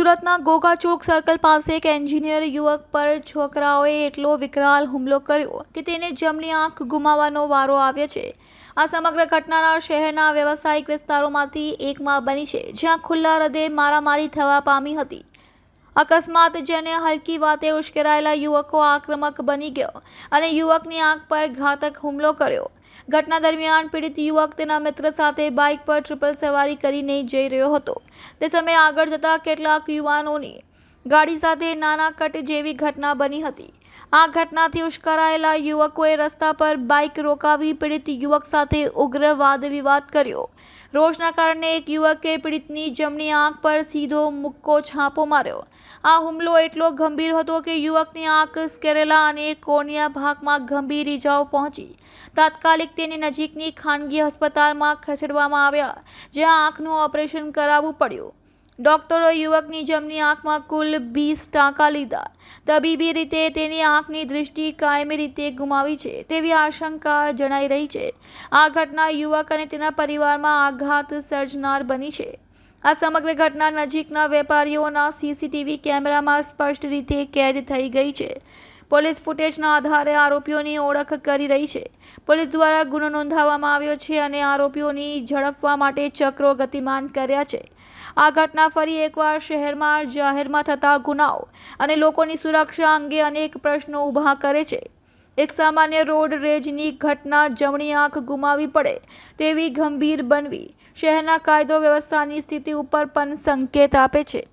સુરતના ગોગા ચોક સર્કલ પાસે એક એન્જિનિયર યુવક પર છોકરાઓએ એટલો વિકરાળ હુમલો કર્યો કે તેને જમણી આંખ ગુમાવવાનો વારો આવ્યો છે। આ સમગ્ર ઘટના શહેરના વ્યવસાયિક વિસ્તારોમાંથી એકમાં બની છે, જ્યાં ખુલ્લા હૃદયે મારામારી થવા પામી હતી। અકસ્માત જેને હલકી વાતે ઉશ્કેરાયેલા યુવકો આક્રમક બની ગયો અને યુવકની આંખ પર ઘાતક હુમલો કર્યો। ઘટના દરમિયાન પીડિત યુવક તેના મિત્ર સાથે બાઇક પર ટ્રિપલ સવારી કરીને જઈ રહ્યો હતો। તે સમયે આગળ જતા કેટલાક યુવાનોની ગાડી સાથે નાના કટ જેવી ઘટના બની હતી। આ ઘટનાથી ઉશ્કેરાયેલા યુવકોએ રસ્તા પર બાઇક રોકાવી પીડિત યુવક સાથે ઉગ્ર વાદ વિવાદ કર્યો। રોષના કારણે એક યુવકે પીડિતની જમણી આંખ પર સીધો મુક્કો છાપો માર્યો। આ હુમલો એટલો ગંભીર હતો કે યુવકની આંખ સ્કેરેલા અને કોર્નિયા ભાગમાં ગંભીર ઇજાઓ પહોંચી। તાત્કાલિક તેને નજીકની ખાનગી હોસ્પિટલમાં ખસેડવામાં આવ્યા, જ્યાં આંખનું ઓપરેશન કરાવવું પડ્યું। ડોક્ટરોએ યુવકની જમણી આંખમાં કુલ 20 ટાંકા લીધા। તબીબી રીતે તેની આંખની દૃષ્ટિ કાયમી રીતે ગુમાવી છે તેવી આશંકા જણાઈ રહી છે। આ ઘટના યુવક અને તેના પરિવારમાં આઘાત સર્જનાર બની છે। આ સમગ્ર ઘટના નજીકના વેપારીઓના સીસીટીવી કેમેરામાં સ્પષ્ટ રીતે કેદ થઈ ગઈ છે। પોલીસ ફૂટેજના આધારે આરોપીઓની ઓળખ કરી રહી છે। પોલીસ દ્વારા ગુનો નોંધવામાં આવ્યો છે અને આરોપીઓની ઝડપવા માટે ચક્રો ગતિમાન કર્યા છે। આ ઘટના ફરી એકવાર શહેરમાં જાહેરમાં થતા ગુનાઓ અને લોકોની સુરક્ષા અંગે અનેક પ્રશ્નો ઊભા કરે છે। એક સામાન્ય રોડ રેજની ઘટના જમણી આંખ ગુમાવી પડે તેવી ગંભીર બનવી શહેરના કાયદો વ્યવસ્થાની સ્થિતિ ઉપર પણ સંકેત આપે છે।